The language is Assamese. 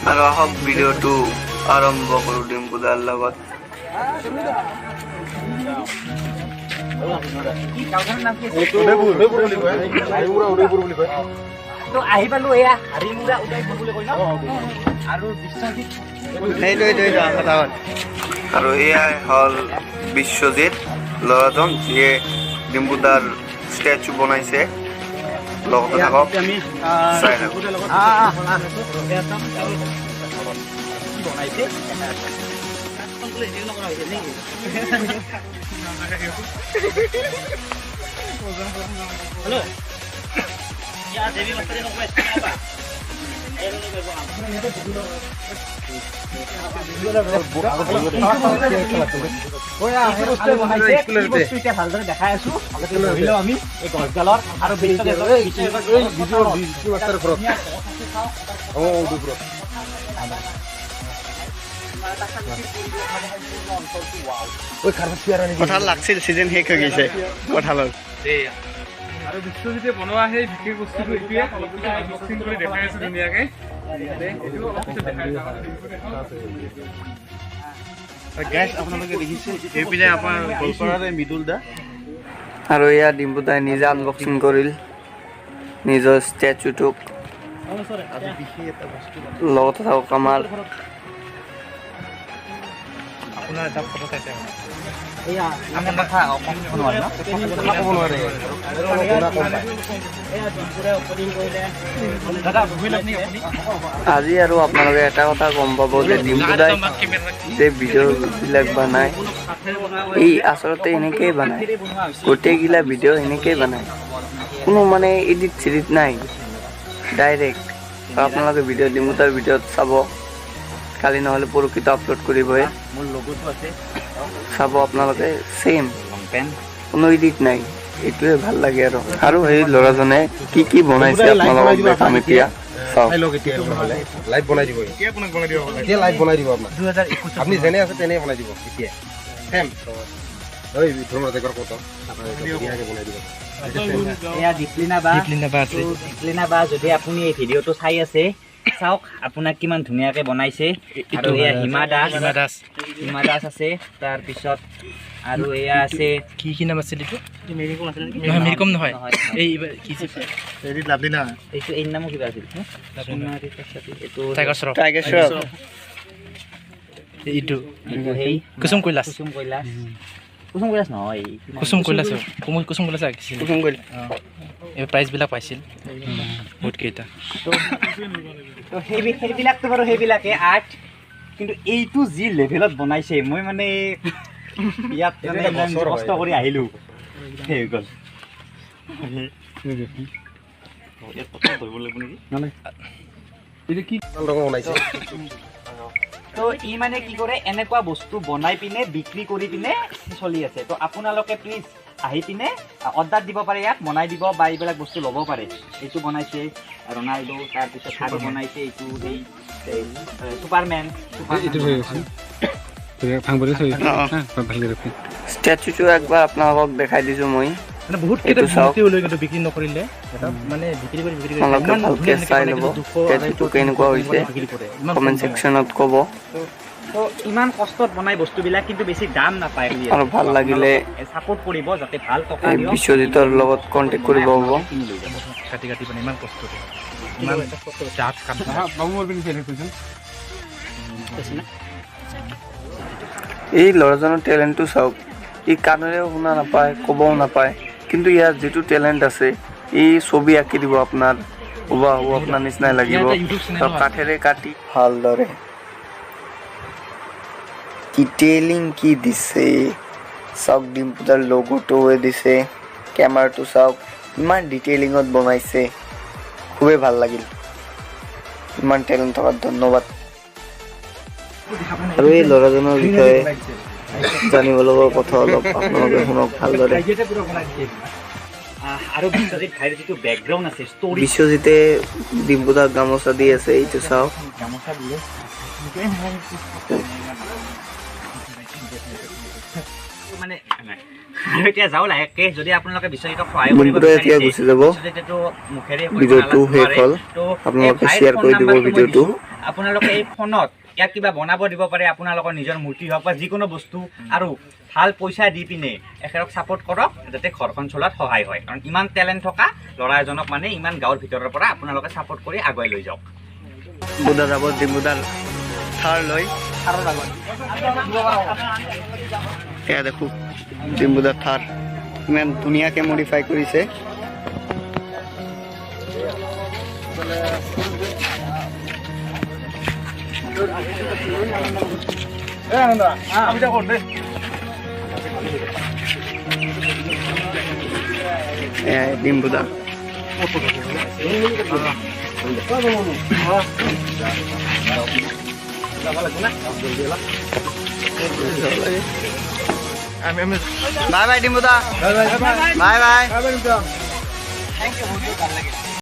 আৰু আহক ভিডিঅ'টো আৰম্ভ কৰোঁ ডিম্পুদাৰ লগত। আহি পালো এয়া হাৰিমুৰা উদয়পুৰ বুলি কয় ন আৰু বিশ্বজিৎ আৰু এয়াই হ'ল বিশ্বজিৎ, ল'ৰাজন যিয়ে ডিম্পুদাৰ ষ্টেচু বনাইছে। লগতে থাকক, চাই থাকক। দেখাই আছো আমি এই গছডালৰ আৰু কঁঠাল লাগছিল, চিজন শেষ হৈ গৈছে কঁঠালৰ। আৰু বিশ্বজিতে বনোৱা সেই বিশেষ বস্তুটো এইটোৱে আনবক্সিং কৰি দেখাই আছো ধুনীয়াকে। আপোনালোকে দেখিছে এইপিনে আমাৰ গোৱালপাৰাৰে মৃদুল দা আৰু এয়া ডিম্পুদাই নিজে আনবক্সিং কৰিল নিজৰ ষ্টেচুটোক। লগতে থাকক আমাৰ আপোনাৰ এটা ফটো চাইছে আজি আৰু আপোনালোকে এটা কথা গম পাব যে ডিম্পুদাই যে ভিডিঅ'বিলাক বনায় এই আচলতে এনেকেই বনায়, গোটেইগিলা ভিডিঅ' এনেকেই বনায়, কোনো মানে এডিট চেডিট নাই, ডাইৰেক্ট। আপোনালোকে ভিডিঅ' ডিম্পুদাৰ ভিডিঅ'ত চাব, কালি নহ'লে পৰহিত আপলোড কৰিবই, মোৰ লগতো আছে চাব আপোনালোকে, ছেইম, কোনো এডিট নাই। এইটোৱে ভাল লাগে আৰু সেই ল'ৰাজনে কি কি বনাইছে আপোনালোকক দেখাম এতিয়া। লাইভ বনাই দিব, এতিয়া লাইভ বনাই দিব আপোনাক, আপুনি যেনে আছে তেনে বনাই দিব এতিয়া। দীপলিনা বা যদি আপুনি এই ভিডিঅ'টো চাই আছে চাওক আপোনাক কিমান ধুনীয়াকে বনাইছে। আৰু এয়া হিমা দাস আছে, তাৰপিছত আৰু এয়া আছে কি নাম আছিল এইটো? মেৰিকম নহয়, এই এইটো এই নামো কিবা আছিল এইটো কুসুম কৈলাশ নহয়, কুসুম কৈলাশ আহিছিল। এই প্ৰাইজবিলাক পাইছিল বহুত কেইটা। সেইবিলাকতো বাৰু সেইবিলাকে আৰ্ট, কিন্তু এইটো যি লেভেলত বনাইছে মই মানে ইয়াত কষ্ট কৰি আহিলো হৈ গ'ল। তো ই মানে কি কৰে, এনেকুৱা বস্তু বনাই পিনে বিক্ৰী কৰি পিনে চলি আছে। তো আপোনালোকে প্লিজ আহি পিনে অৰ্ডাৰ দিব পাৰে, ইয়াত বনাই দিব বা এইবিলাক বস্তু ল'ব পাৰে। এইটো বনাইছে ৰনাল্ডো, তাৰপিছত আৰু বনাইছে এইটো সেই চুপাৰমেন। ষ্টেচুটো একবাৰ আপোনালোকক দেখাই দিছোঁ মই, বহুত কেইটা কিন্তু বিক্ৰী নকৰিলে মানে বিক্ৰী কৰি ভালকে চাই ল'ব ষ্টেচুটো কেনেকুৱা হৈছে, কমেণ্ট ছেকশ্যনত ক'ব। তো ইমান কষ্টত বনাই বস্তুবিলাক, কিন্তু বেছি দাম নাপায়। আৰু ভাল লাগিলে ছাপোৰ্ট কৰিব, যাতে ভাল টকা বিশ্বজিতৰ লগত কণ্টেক্ট কৰিব হ'ব। কাটি মানে ইমান কষ্ট এই ল'ৰাজনৰ টেলেণ্টটো চাওক, ই কাণেৰেও শুনা নাপায়, ক'বও নাপায়, কিন্তু ইয়াৰ যিটো টেলেণ্ট আছে ই ছবি আঁকি দিব আপোনাৰ, হুবাহু আপোনাৰ নিচিনাই লাগিব। কাঠেৰে কাটি ভালদৰে ডিটেইলিং কি দিছে চাওক, ডিম্পুদাৰ লগোটোৱে দিছে, কেমেৰাটো চাওক, ইমান ডিটেইলিঙত বনাইছে, খুবেই ভাল লাগিল। ইমান টেলেণ্ট থকাত ধন্যবাদ। আৰু এই ল'ৰাজনৰ বিষয়ে জানিব লগা কথা অলপ আপোনালোকে শুনক ভালদৰে। আৰু বিশ্বজিৎ ভাইৰ যিটো বেকগ্ৰাউণ্ড আছে, বিশ্বজিতে ডিম্পুদাক গামোচা দি আছে, এইটো চাওক। গামোচা দিয়ে মানে আৰু এতিয়া যাওঁ লাহেকে যদি আপোনালোকে বিশ্বজিতক সহায় ডিম্পুদা এতিয়া গুচি যাব বিশ্বজিতেতো মুখেৰে ভিডিঅ'টো শেষ হ'ল আপোনালোকে শ্বেয়াৰ কৰি দিব ভিডিঅ'টো আপোনালোকে এই ফোনত ইয়াক কিবা বনাব দিব পাৰে আপোনালোকৰ নিজৰ মূৰ্তি হওক বা যিকোনো বস্তু আৰু ভাল পইচা দি পিনে এখেতক ছাপোৰ্ট কৰক যাতে ঘৰখন চলাত সহায় হয় কাৰণ ইমান টেলেণ্ট থকা ল'ৰা এজনক মানে ইমান গাঁৱৰ ভিতৰৰ পৰা আপোনালোকে ছাপোৰ্ট কৰি আগুৱাই লৈ যাওক বুদা যাব ডিম্পুদাৰ থাৰ লৈ এয়া দেখো ডিম্পুদাৰ থাৰ ইমান ধুনীয়াকৈ মডিফাই কৰিছে ডিম্পুদা বাই বাই ডিম্পুদা বাই বাই